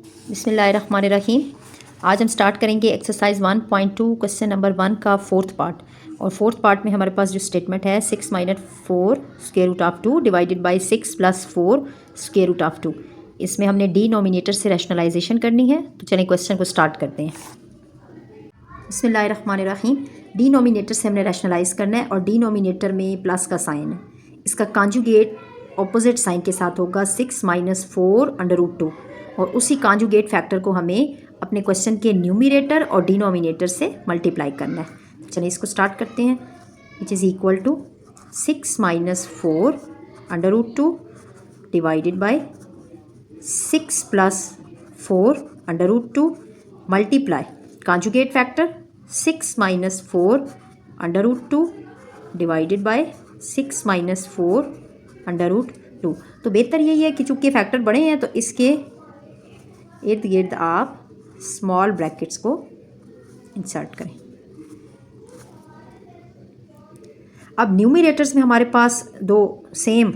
बिस्मिल्लाहिर्रहमानिर्रहीम। आज हम स्टार्ट करेंगे एक्सरसाइज 1.2 क्वेश्चन नंबर 1 का फोर्थ पार्ट। और फोर्थ पार्ट में हमारे पास जो स्टेटमेंट है 6 minus 4 square root of 2 divided by 6 plus 4 square root of 2। इसमें हमने डिनोमिनेटर से रैशनलाइजेशन करनी है। तो चलिए क्वेश्चन को स्टार्ट करते हैं। बिस्मिल्लाहिर्रहमानिर्रहीम। डिनोमिनेटर से हमने रैशनलाइज करना है और डिनोमिनेटर में प्लस का साइन है। इसका कॉन्जुगेट ऑपोजिट साइन के साथ होगा 6 माइनस 4 अंडर रूट 2। और उसी कॉन्जुगेट फैक्टर को हमें अपने क्वेश्चन के न्यूमिनेटर और डिनोमिनेटर से मल्टीप्लाई करना है। चलिए इसको स्टार्ट करते हैं। Which is equal to 6 minus 4 under root 2 divided by 6 plus 4 under root 2 multiply conjugate factor 6 minus 4 under root 2 divided by 6 minus 4 under root 2। तो बेहतर यही है कि चूँकि फैक्टर बड़े हैं तो इसके इर्द गिर्द आप स्मॉल ब्रैकेट्स को इंसर्ट करें। अब न्यूमिनेटर्स में हमारे पास दो सेम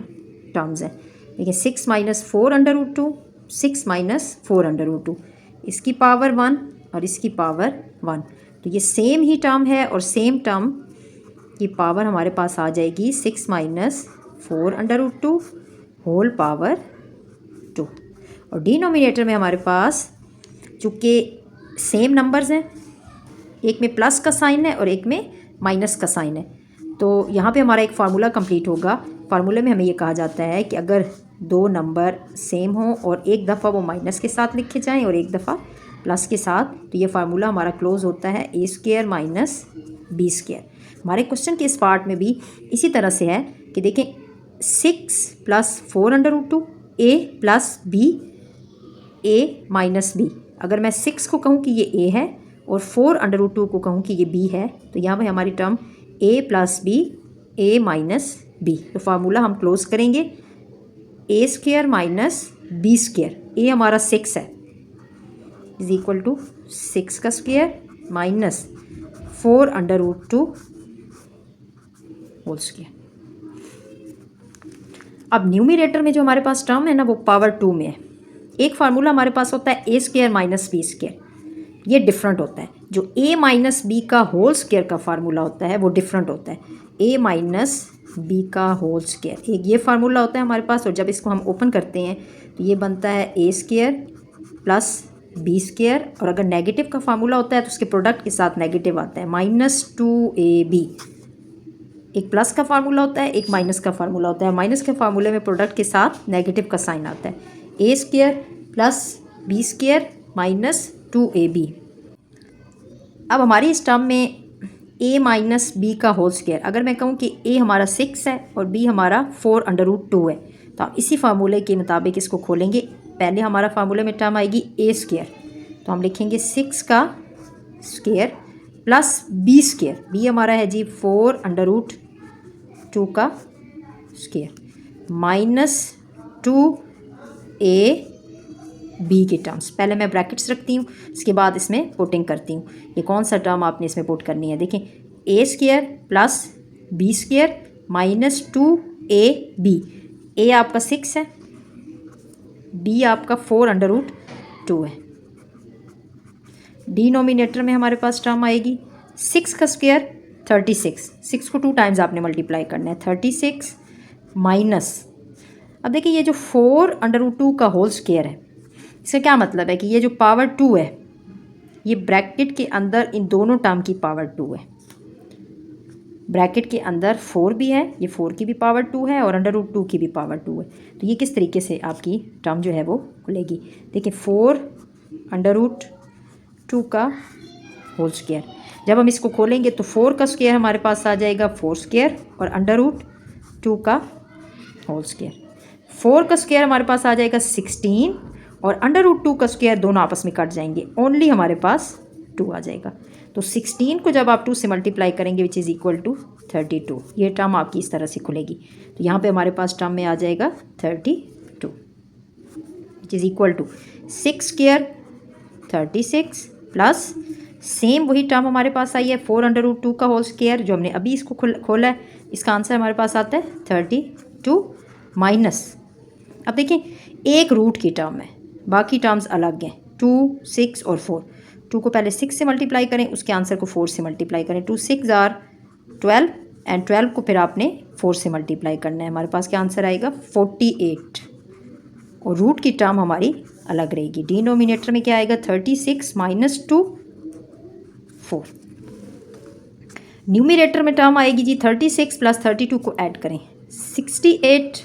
टर्म्स हैं। देखिए 6 minus 4 under root 2 6 minus 4 under root 2, इसकी पावर 1 और इसकी पावर 1। तो ये सेम ही टर्म है और सेम टर्म की पावर हमारे पास आ जाएगी 6 minus 4 under root 2 whole power 2। और डिनोमिनेटर में हमारे पास चूँकि सेम नंबर्स हैं, एक में प्लस का साइन है और एक में माइनस का साइन है, तो यहाँ पे हमारा एक फार्मूला कंप्लीट होगा। फार्मूले में हमें ये कहा जाता है कि अगर दो नंबर सेम हों और एक दफ़ा वो माइनस के साथ लिखे जाएं और एक दफ़ा प्लस के साथ, तो ये फार्मूला हमारा क्लोज होता है A square minus B square. हमारे क्वेश्चन के इस पार्ट में भी इसी तरह से है कि देखें 6 plus 4 under root 2 A plus B A minus B. अगर मैं 6 को कहूँ कि ये ए है और 4 अंडर रूट 2 को कहूँ कि ये बी है, तो यहाँ पे हमारी term A plus B A minus B. तो फार्मूला हम क्लोज करेंगे A square minus B square. A हमारा 6 है इज इक्वल टू 6 का square minus 4 under root 2 whole square. अब न्यूमिनेटर में जो हमारे पास टर्म है ना वो पावर 2 में है। एक फार्मूला हमारे पास होता है A square minus B square, ये डिफरेंट होता है। जो ए माइनस बी का होल स्क्वायर का फार्मूला होता है वो डिफरेंट होता है। ए माइनस बी का होल स्क्वायर एक ये फार्मूला होता है हमारे पास, और जब इसको हम ओपन करते हैं तो ये बनता है A square plus B square. और अगर नेगेटिव का फार्मूला होता है तो उसके प्रोडक्ट के साथ नेगेटिव आता है -2ab। एक प्लस का फार्मूला होता है, एक माइनस का फार्मूला होता है। माइनस के फार्मूले में प्रोडक्ट के साथ नेगेटिव का साइन आता है। A square plus B square minus 2ab। अब हमारी इस टर्म में a माइनस बी का होल स्क्वायर, अगर मैं कहूँ कि a हमारा 6 है और b हमारा 4 अंडर रूट 2 है, तो आप इसी फार्मूले के मुताबिक इसको खोलेंगे। पहले हमारा फार्मूले में टर्म आएगी a स्क्वायर, तो हम लिखेंगे 6 का square plus b square. b हमारा है जी 4 अंडर रूट 2 का स्क्वायर माइनस 2a बी के टर्म्स। पहले मैं ब्रैकेट्स रखती हूँ, इसके बाद इसमें पुटिंग करती हूँ। ये कौन सा टर्म आपने इसमें पुट करनी है, देखें A square plus B square minus 2ab। A आपका 6 है, बी आपका 4 अंडर रूट 2 है। डिनोमिनेटर में हमारे पास टर्म आएगी 6 का स्क्वायर 36। 6 को 2 टाइम्स आपने मल्टीप्लाई करना है 36 माइनस, अब देखिए ये जो 4 अंडर रूट 2 का होल स्क्वायर है, इसका क्या मतलब है कि ये जो पावर 2 है ये ब्रैकेट के अंदर इन दोनों टर्म की पावर 2 है। ब्रैकेट के अंदर 4 भी है, ये 4 की भी पावर 2 है और अंडर रूट 2 की भी पावर 2 है। तो ये किस तरीके से आपकी टर्म जो है वो खुलेगी, देखिए 4 अंडर रूट 2 का होल स्क्वायर। जब हम इसको खोलेंगे तो 4 का स्क्वायर हमारे पास आ जाएगा 4 स्क्वायर और अंडर रूट 2 का होल स्क्वायर। 4 का स्क्वायर हमारे पास आ जाएगा 16 और अंडर रूट 2 का स्क्वायर दोनों आपस में कट जाएंगे, ओनली हमारे पास 2 आ जाएगा। तो 16 को जब आप 2 से मल्टीप्लाई करेंगे विच इज़ इक्वल टू 32, ये टर्म आपकी इस तरह से खुलेगी। तो यहाँ पे हमारे पास टर्म में आ जाएगा 32 which is equal to 6 square 36 plus same वही टर्म हमारे पास आई है 4 अंडर रूट 2 का होल स्क्वायर, जो हमने अभी इसको खोला है। इसका आंसर हमारे पास आता है 32 माइनस, अब देखिए एक रूट की टर्म है बाकी टर्म्स अलग हैं, 2, 6 और 4। 2 को पहले 6 से मल्टीप्लाई करें, उसके आंसर को 4 से मल्टीप्लाई करें। 2 6 आर 12 एंड 12 को फिर आपने 4 से मल्टीप्लाई करना है। हमारे पास क्या आंसर आएगा 48। और रूट की टर्म हमारी अलग रहेगी। डिनोमिनेटर में क्या आएगा 36 - 2 4। न्यूमिनेटर में टर्म आएगी जी 36 + 32 को ऐड करें 68 -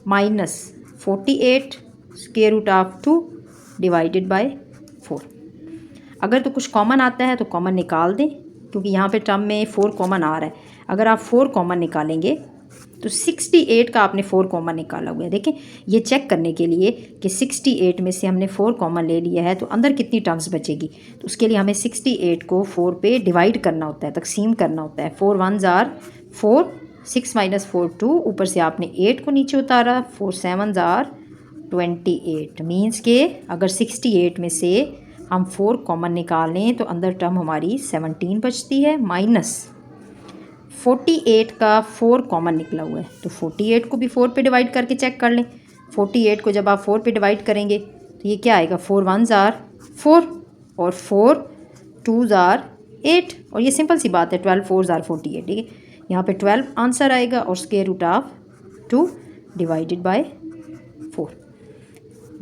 48 square root of 2 divided by 4। अगर तो कुछ कॉमन आता है तो कॉमन निकाल दें, क्योंकि यहाँ पे टर्म में 4 कॉमन आ रहा है। अगर आप 4 कॉमन निकालेंगे तो 68 का आपने 4 कॉमन निकाला हुआ है। देखें, ये चेक करने के लिए कि 68 में से हमने 4 कॉमन ले लिया है तो अंदर कितनी टर्म्स बचेगी। तो उसके लिए हमें 68 को 4 पे डिवाइड करना होता है, तकसीम करना होता है। 4 1s are 4, 6 - 4 2, ऊपर से आपने 8 को नीचे उतारा, 4 7s are 28। मीन्स के अगर 68 में से हम 4 कॉमन निकालें तो अंदर टर्म हमारी 17 बचती है, माइनस 48 का 4 कॉमन निकला हुआ है। तो 48 को भी 4 पे डिवाइड करके चेक कर लें। 48 को जब आप 4 पे डिवाइड करेंगे तो ये क्या आएगा 4 1s are 4 और 4 2s are 8। और ये सिंपल सी बात है, 12 4s are 48। ठीक है, यहाँ पे 12 आंसर आएगा और square root of 2 divided by 4।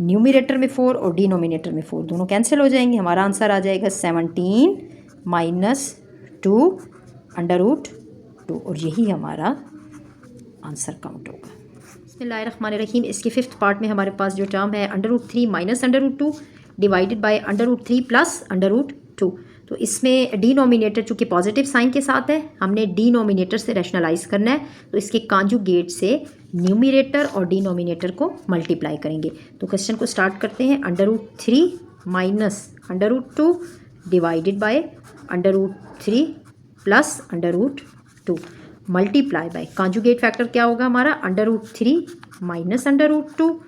Numerator में 4 और डिनोमिनेटर में 4 दोनों कैंसिल हो जाएंगे। हमारा आंसर आ जाएगा 17 - 2 √2 और यही हमारा आंसर काउंट होगा। बिस्मिल्लाहिर्रहमानिर्रहीम। इसके 5th पार्ट में हमारे पास जो टर्म है √3 - √2 डिवाइडेड बाय √3 + √2। तो इसमें डिनोमिनेटर चूँकि पॉजिटिव साइन के साथ है, हमने डिनोमिनेटर से रैशनलाइज करना है। तो इसके कांजुगेट से न्यूमिनेटर और डिनोमिनेटर को मल्टीप्लाई करेंगे। तो क्वेश्चन को स्टार्ट करते हैं। √3 - √2 divided by √3 + √2 multiply by conjugate factor क्या होगा हमारा √3 - √2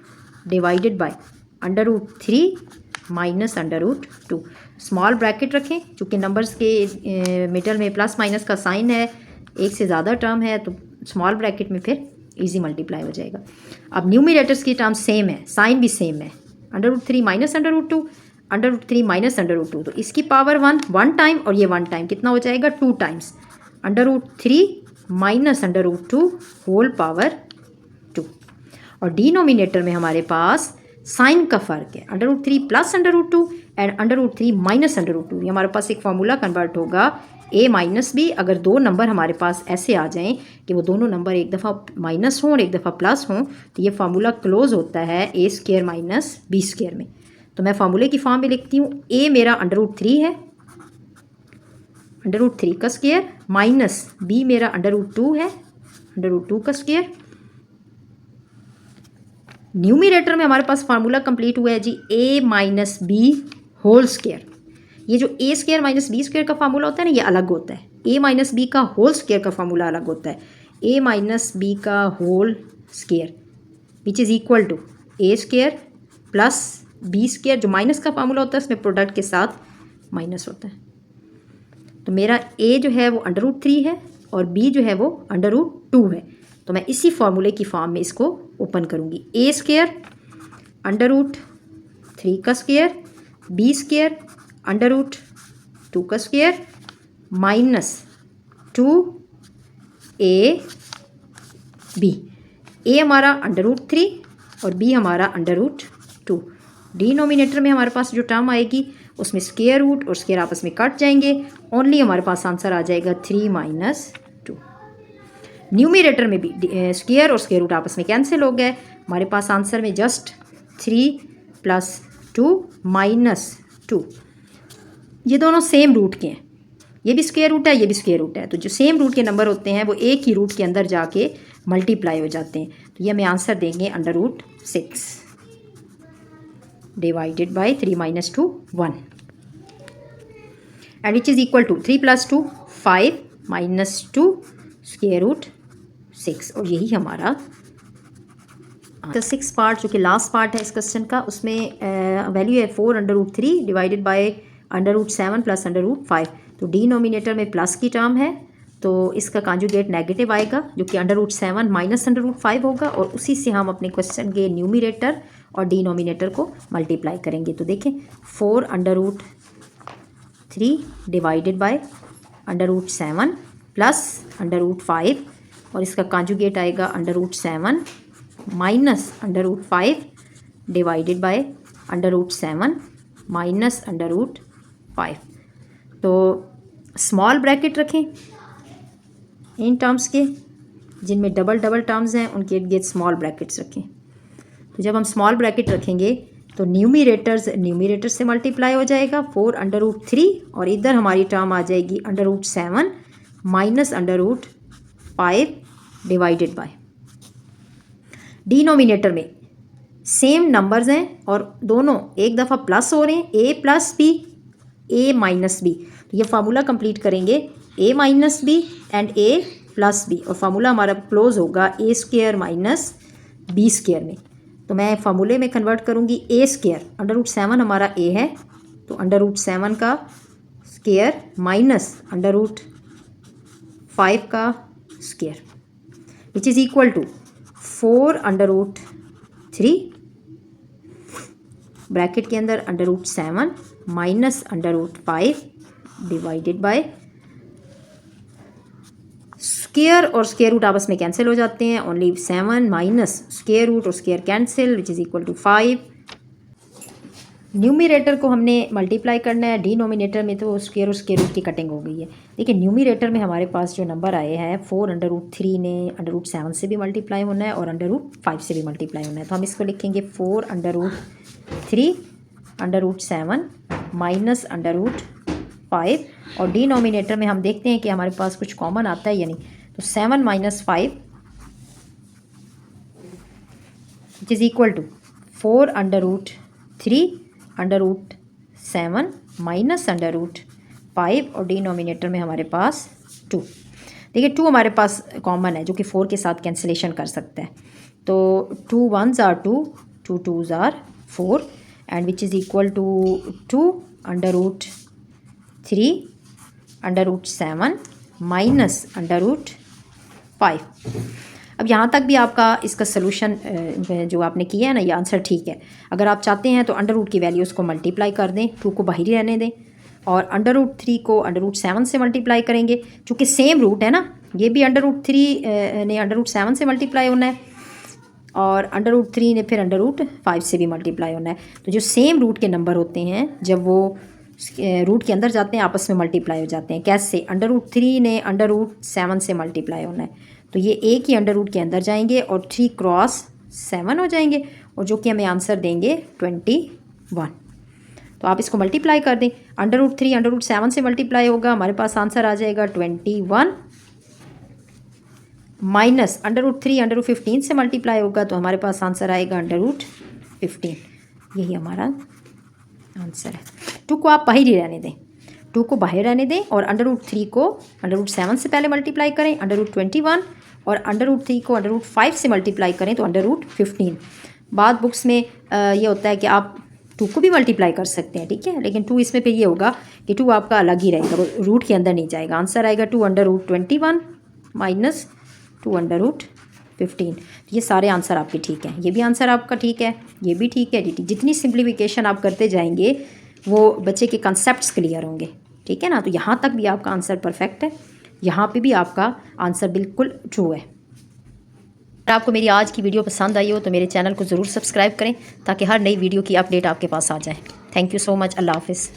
डिवाइडेड बाय √3 - √2। स्मॉल ब्रैकेट रखें, चूँकि नंबर्स के मिडल में प्लस माइनस का साइन है, एक से ज़्यादा टर्म है तो स्मॉल ब्रैकेट में फिर इजी मल्टीप्लाई हो जाएगा। अब न्यूमिनेटर्स की टर्म सेम है, साइन भी सेम है। √3 - √2 √3 - √2, तो इसकी पावर 1 टाइम और ये 1 टाइम कितना हो जाएगा 2 टाइम्स √3 - √2 होल पावर 2। और डिनोमिनेटर में हमारे पास साइन का फ़र्क है, √3 + √2 एंड √3 - √2। ये हमारे पास एक फार्मूला कन्वर्ट होगा a - b। अगर दो नंबर हमारे पास ऐसे आ जाएं कि वो दोनों नंबर एक दफ़ा माइनस हों और एक दफ़ा प्लस हों तो ये फार्मूला क्लोज होता है a² - b² में। तो मैं फार्मूले की फॉर्म में लिखती हूँ, a मेरा √3 है, √3 का स्क्वायर, माइनस b मेरा √2 है, √2 का स्क्वायर। न्यूमिनेटर में हमारे पास फार्मूला कंप्लीट हुआ है जी a - b होल स्क्वायर। ये जो a² - b² का फार्मूला होता है ना, ये अलग होता है। a - b का होल स्क्वायर का फार्मूला अलग होता है। a - b का whole square which is equal to a² + b²। जो माइनस का फार्मूला होता है उसमें प्रोडक्ट के साथ माइनस होता है। तो मेरा a जो है वो √3 है और b जो है वो √2 है। तो मैं इसी फार्मूले की फॉर्म में इसको ओपन करूँगी। a² √3 का स्क्वायर, b² √2 का स्क्वायर माइनस 2ab। a हमारा √3 और b हमारा √2। डिनोमिनेटर में हमारे पास जो टर्म आएगी उसमें स्क्वायर रूट और स्क्वायर आपस में कट जाएंगे। ओनली हमारे पास आंसर आ जाएगा 3 - 2। न्यूमिनेटर में भी स्क्वायर और स्क्वायर रूट आपस में कैंसिल हो गए। हमारे पास आंसर में जस्ट 3 + 2 - 2। ये दोनों सेम रूट के हैं, ये भी स्क्वायर रूट है, ये भी स्क्वायर रूट है। तो जो सेम रूट के नंबर होते हैं वो एक ही रूट के अंदर जाके मल्टीप्लाई हो जाते हैं। तो ये हमें आंसर देंगे √6 divided by 3 - 2 1 and which is equal to 3 + 2 5 - 2 square root 6। और यही हमारा तो 6 पार्ट जो कि लास्ट पार्ट है इस क्वेश्चन का, उसमें वैल्यू है 4 √3 डिवाइडेड बाय √7 + √5। तो डिनोमिनेटर में प्लस की टर्म है तो इसका कॉन्जुगेट नेगेटिव आएगा जो कि √7 - √5 होगा। और उसी से हम अपने क्वेश्चन के न्यूमिनेटर और डिनोमिनेटर को मल्टीप्लाई करेंगे। तो देखें 4√3 डिवाइडेड बाय √7 प्लस √5 और इसका कॉन्जुगेट आएगा √7 माइनस √5 डिवाइडेड बाय √7 माइनस √5। तो स्मॉल ब्रैकेट रखें इन टर्म्स के, जिनमें डबल डबल टर्म्स हैं उनके इर्द गिर्द स्मॉल ब्रैकेट्स रखें। तो जब हम स्मॉल ब्रैकेट रखेंगे तो न्यूमिरेटर से मल्टीप्लाई हो जाएगा 4√3 और इधर हमारी टर्म आ जाएगी √7 माइनस √5 डिवाइडेड बाय। डिनोमिनेटर में सेम नंबर्स हैं और दोनों एक दफ़ा प्लस हो रहे हैं, a plus B a minus B. तो ये फार्मूला कंप्लीट करेंगे a minus B and a plus B और फार्मूला हमारा क्लोज होगा a² माइनस b² में। तो मैं फार्मूले में कन्वर्ट करूँगी a², √7 हमारा a है तो √7 का स्क्वायर माइनस √5 का square which is equal to 4√3 bracket के अंदर √7 माइनस √5 डिवाइडेड बाय स्क्वायर और स्क्वायर रूट आपस में कैंसिल हो जाते हैं, ओनली 7 माइनस स्क्वायर रूट और square cancel which is equal to 5। Numerator को हमने मल्टीप्लाई करना है, डिनोमिनेटर में तो स्क्वायर और स्क्वायर रूट की कटिंग हो गई है। देखिए न्यूमिरेटर में हमारे पास जो नंबर आए हैं 4√3 ने √7 से भी मल्टीप्लाई होना है और √5 से भी मल्टीप्लाई होना है। तो हम इसको लिखेंगे 4√3 √7 माइनस √5 और डिनोमिनेटर में हम देखते हैं कि हमारे पास कुछ कॉमन आता है या नहीं। तो 7 minus 5 which is equal to 4√3 √7 minus √5 और डिनोमिनेटर में हमारे पास 2। देखिए 2 हमारे पास कॉमन है जो कि 4 के साथ कैंसिलेशन कर सकता है। तो 2 1s are 2, 2 2s are 4 and which is equal to 2 √3 √7 minus √5। अब यहाँ तक भी आपका इसका सोल्यूशन जो आपने किया है ना, ये आंसर ठीक है। अगर आप चाहते हैं तो √, की वैल्यूज़ को मल्टीप्लाई कर दें, 2 को बाहर ही रहने दें और √3 को √7 से मल्टीप्लाई करेंगे। चूँकि सेम रूट है ना, ये भी √3 ने √7 से मल्टीप्लाई होना है और √3 ने फिर √5 से भी मल्टीप्लाई होना है। तो जो सेम रूट के नंबर होते हैं जब वो रूट के अंदर जाते हैं आपस में मल्टीप्लाई हो जाते हैं। कैसे? √3 ने √7 से मल्टीप्लाई होना है तो ये एक ही √, के अंदर जाएंगे और 3 क्रॉस 7 हो जाएंगे और जो कि हमें आंसर देंगे 21। तो आप इसको मल्टीप्लाई कर दें, √3 √7 से मल्टीप्लाई होगा, हमारे पास आंसर आ जाएगा 21 माइनस √3 √15 से मल्टीप्लाई होगा तो हमारे पास आंसर आएगा √15। यही हमारा आंसर है। 2 को आप बाहर ही रहने दें, 2 को बाहर रहने दें और √3 को √7 से पहले मल्टीप्लाई करें √21 और √3 को √5 से मल्टीप्लाई करें तो √15। बाद बुक्स में ये होता है कि आप 2 को भी मल्टीप्लाई कर सकते हैं, ठीक है, लेकिन 2 इसमें फिर ये होगा कि 2 आपका अलग ही रहेगा, रूट के अंदर नहीं जाएगा। आंसर आएगा 2 √21 माइनस 2 √15। ये सारे आंसर आपके ठीक हैं, ये भी आंसर आपका ठीक है, ये भी ठीक है। जितनी सिंप्लीफिकेशन आप करते जाएंगे वो बच्चे के कंसेप्ट्स क्लियर होंगे, ठीक है ना। तो यहाँ तक भी आपका आंसर परफेक्ट है, यहाँ पे भी आपका आंसर बिल्कुल ट्रू है। अगर आपको मेरी आज की वीडियो पसंद आई हो तो मेरे चैनल को ज़रूर सब्सक्राइब करें ताकि हर नई वीडियो की अपडेट आपके पास आ जाए। Thank you so much. अल्लाह हाफिज़।